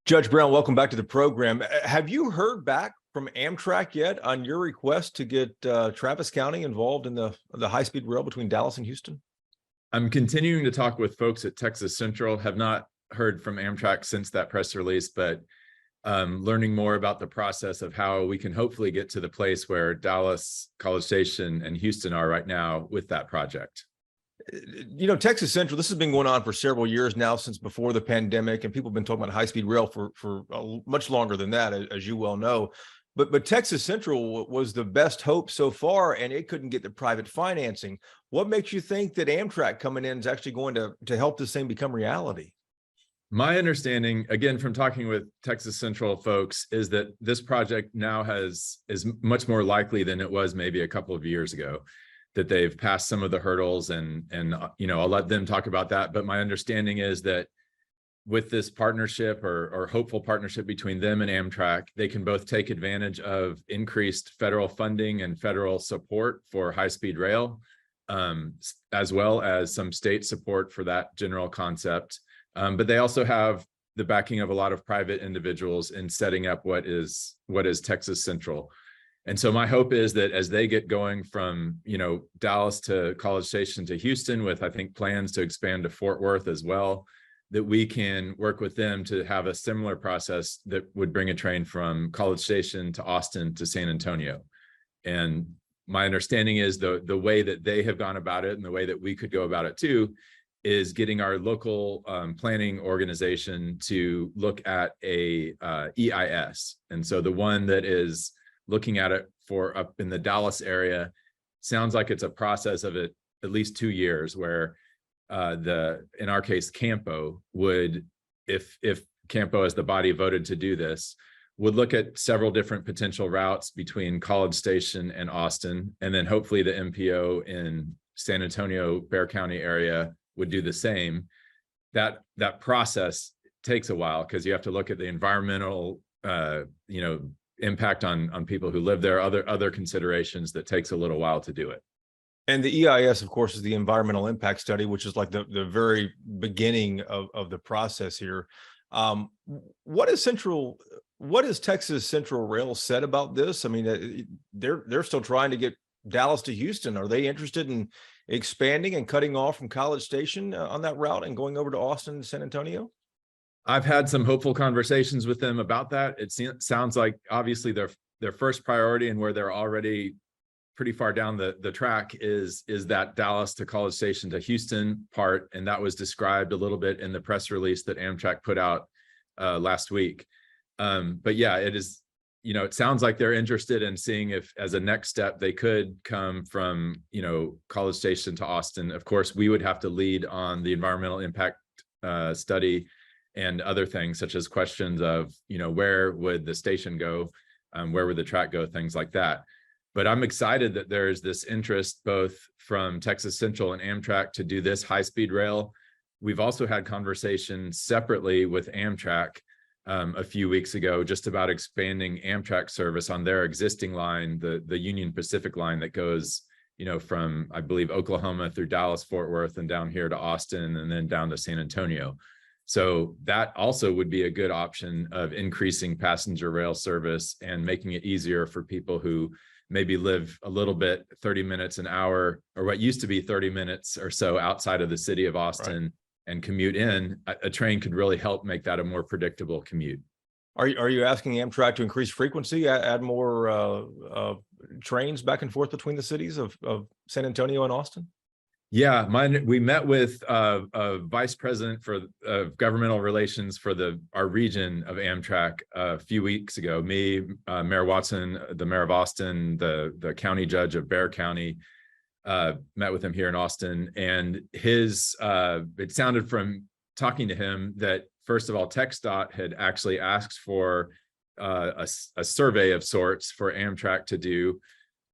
Judge Brown, welcome back to the program. Have you heard back from Amtrak yet on your request to get Travis County involved in the high-speed rail between Dallas and Houston? I'm continuing to talk with folks at Texas Central. Have not heard from Amtrak since that press release, but learning more about the process of how we can hopefully get to the place where Dallas, College Station, and Houston are right now with that project. You know, Texas Central, this has been going on for several years now, since before the pandemic, and people have been talking about high-speed rail for much longer than that, as you well know. But Texas Central was the best hope so far, and it couldn't get the private financing. What makes you think that Amtrak coming in is actually going to help this thing become reality? My understanding, again, from talking with Texas Central folks, is that this project now is much more likely than it was maybe a couple of years ago, that they've passed some of the hurdles, and you know, I'll let them talk about that. But my understanding is that with this partnership or hopeful partnership between them and Amtrak, they can both take advantage of increased federal funding and federal support for high-speed rail, as well as some state support for that general concept. But they also have the backing of a lot of private individuals in setting up what is Texas Central. And so my hope is that as they get going from, you know, Dallas to College Station to Houston, with I think plans to expand to Fort Worth as well, that we can work with them to have a similar process that would bring a train from College Station to Austin to San Antonio. And my understanding is the way that they have gone about it, and the way that we could go about it too, is getting our local planning organization to look at a EIS. And so the one that is looking at it for up in the Dallas area sounds like it's a process of at least 2 years, where in our case, Campo would, if Campo as the body voted to do this, would look at several different potential routes between College Station and Austin, and then hopefully the MPO in San Antonio, Bexar County area would do the same. That process takes a while, because you have to look at the environmental, you know, impact on people who live there, other considerations that takes a little while to do it. And the EIS, of course, is the environmental impact study, which is like the very beginning of the process here. What has Texas Central Rail said about this? I mean, they're still trying to get Dallas to Houston. Are they interested in expanding and cutting off from College Station on that route and going over to Austin and San Antonio? I've had some hopeful conversations with them about that. It sounds like obviously their first priority, and where they're already pretty far down the track, is that Dallas to College Station to Houston part, and that was described a little bit in the press release that Amtrak put out last week. But yeah, it is, you know, it sounds like they're interested in seeing if, as a next step, they could come from, you know, College Station to Austin. Of course, we would have to lead on the environmental impact study and other things, such as questions of, you know, where would the station go, where would the track go, things like that. But I'm excited that there's this interest both from Texas Central and Amtrak to do this high-speed rail. We've also had conversations separately with Amtrak a few weeks ago, just about expanding Amtrak service on their existing line, the Union Pacific line that goes, you know, from, I believe, Oklahoma through Dallas, Fort Worth, and down here to Austin, and then down to San Antonio. So that also would be a good option of increasing passenger rail service and making it easier for people who maybe live a little bit, 30 minutes an hour, or what used to be 30 minutes or so outside of the city of Austin, right, and commute in. A train could really help make that a more predictable commute. Are you asking Amtrak to increase frequency, add more trains back and forth between the cities of San Antonio and Austin? Yeah, we met with a vice president for governmental relations for our region of Amtrak a few weeks ago. Me, Mayor Watson, the mayor of Austin, the county judge of Bexar County, met with him here in Austin. And it sounded from talking to him that, first of all, TxDOT had actually asked for a survey of sorts for Amtrak to do,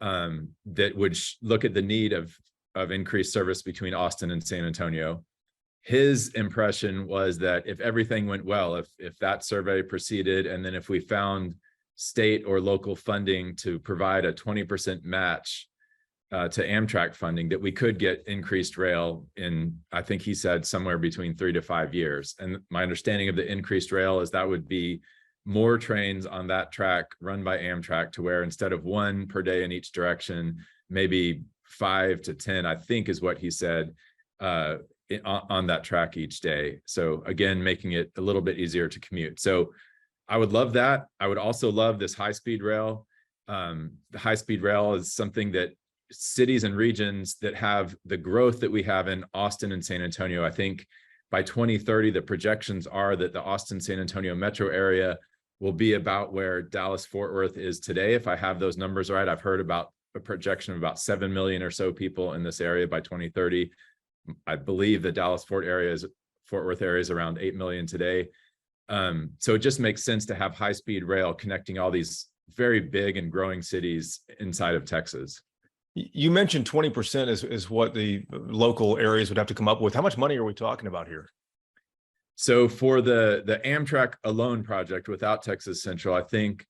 that would look at the need of increased service between Austin and San Antonio. His impression was that if everything went well, if that survey proceeded, and then if we found state or local funding to provide a 20% match to Amtrak funding, that we could get increased rail in, I think he said somewhere between 3 to 5 years. And my understanding of the increased rail is that would be more trains on that track run by Amtrak, to where instead of 1 per day in each direction, maybe 5 to 10, I think is what he said, on that track each day. So again, making it a little bit easier to commute. So I would love that. I would also love this high-speed rail. The high-speed rail is something that cities and regions that have the growth that we have in Austin and San Antonio, I think by 2030, the projections are that the Austin-San Antonio metro area will be about where Dallas-Fort Worth is today. If I have those numbers right, I've heard about a projection of about 7 million or so people in this area by 2030. I believe the Dallas-Fort Worth area is around 8 million today. So it just makes sense to have high-speed rail connecting all these very big and growing cities inside of Texas. You mentioned 20% is what the local areas would have to come up with. How much money are we talking about here? So for the Amtrak alone project without Texas Central, I think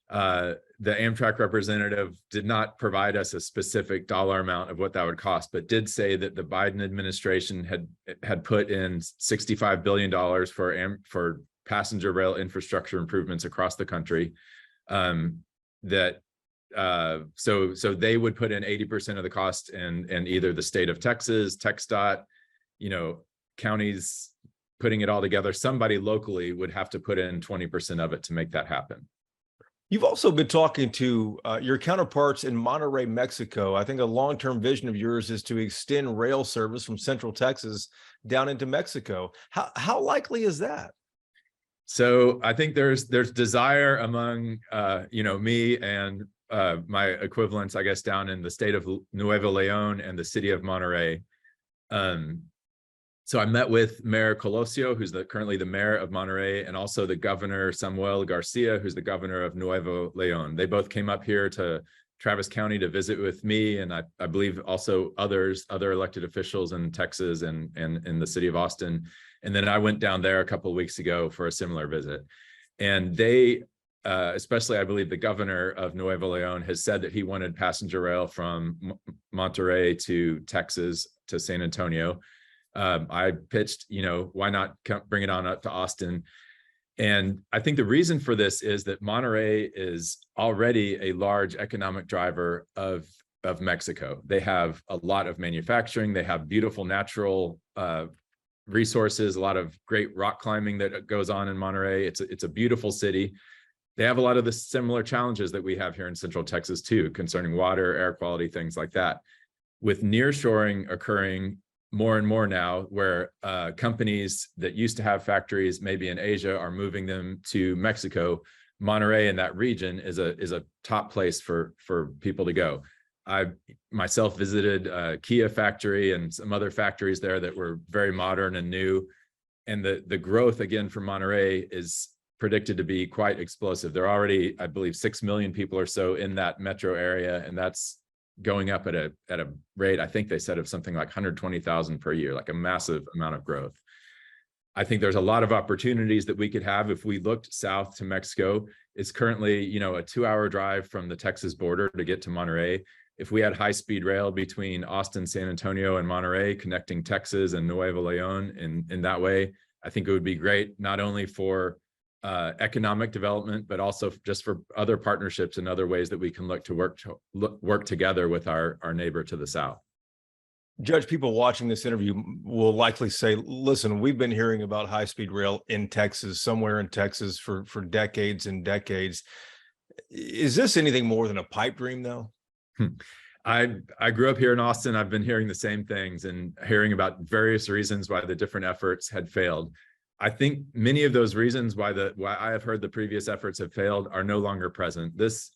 the Amtrak representative did not provide us a specific dollar amount of what that would cost, but did say that the Biden administration had put in $65 billion for passenger rail infrastructure improvements across the country. So they would put in 80% of the cost, and either the state of Texas, TxDOT, counties putting it all together, somebody locally would have to put in 20% of it to make that happen. You've also been talking to your counterparts in Monterrey, Mexico. I think a long-term vision of yours is to extend rail service from Central Texas down into Mexico. How likely is that? So I think there's desire among me and my equivalents, I guess, down in the state of Nuevo León and the city of Monterrey. So I met with Mayor Colosio, who's currently the mayor of Monterrey, and also the governor Samuel Garcia, who's the governor of Nuevo León. They both came up here to Travis County to visit with me, and I believe also other elected officials in Texas and in the city of Austin. And then I went down there a couple of weeks ago for a similar visit. And they, especially I believe the governor of Nuevo León, has said that he wanted passenger rail from Monterrey to Texas to San Antonio. I pitched, why not bring it on up to Austin? And I think the reason for this is that Monterrey is already a large economic driver of Mexico. They have a lot of manufacturing. They have beautiful natural resources, a lot of great rock climbing that goes on in Monterrey. It's a beautiful city. They have a lot of the similar challenges that we have here in Central Texas too, concerning water, air quality, things like that. With nearshoring occurring more and more now, where companies that used to have factories maybe in Asia are moving them to Mexico, Monterrey and that region is a top place for people to go. I myself visited a Kia factory and some other factories there that were very modern and new. And the growth again from Monterrey is predicted to be quite explosive. There are already, I believe, 6 million people or so in that metro area, and that's going up at a rate, I think they said, of something like 120,000 per year, like a massive amount of growth. I think there's a lot of opportunities that we could have if we looked south to Mexico. It's currently, a 2-hour drive from the Texas border to get to Monterrey. If we had high-speed rail between Austin, San Antonio, and Monterrey, connecting Texas and Nuevo León in that way, I think it would be great, not only for economic development, but also just for other partnerships and other ways that we can look to work together with our neighbor to the south. Judge, people watching this interview will likely say, listen, we've been hearing about high-speed rail in Texas, somewhere in Texas for decades and decades. Is this anything more than a pipe dream, though? I grew up here in Austin. I've been hearing the same things and hearing about various reasons why the different efforts had failed. I think many of those reasons why I have heard the previous efforts have failed are no longer present. This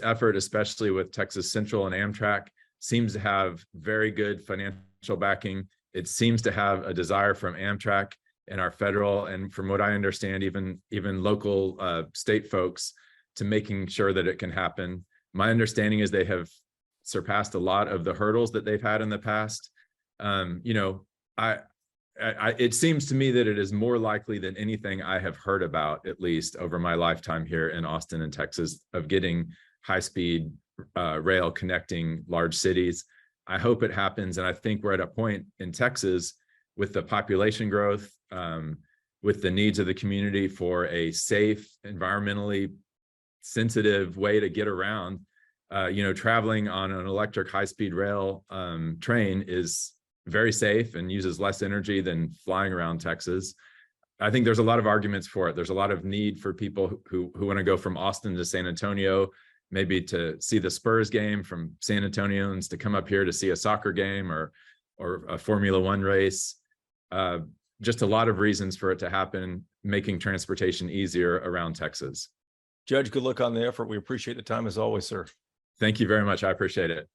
effort, especially with Texas Central and Amtrak, seems to have very good financial backing. It seems to have a desire from Amtrak and our federal, and from what I understand, even local state folks, to making sure that it can happen. My understanding is they have surpassed a lot of the hurdles that they've had in the past. It seems to me that it is more likely than anything I have heard about, at least over my lifetime here in Austin and Texas, of getting high-speed rail connecting large cities. I hope it happens. And I think we're at a point in Texas with the population growth, with the needs of the community for a safe, environmentally sensitive way to get around. Traveling on an electric high-speed rail train is very safe and uses less energy than flying around Texas. I think there's a lot of arguments for it. There's a lot of need for people who want to go from Austin to San Antonio, maybe to see the Spurs game, from San Antonians to come up here to see a soccer game or a Formula One race. Just a lot of reasons for it to happen, making transportation easier around Texas. Judge, good luck on the effort. We appreciate the time as always, sir. Thank you very much. I appreciate it.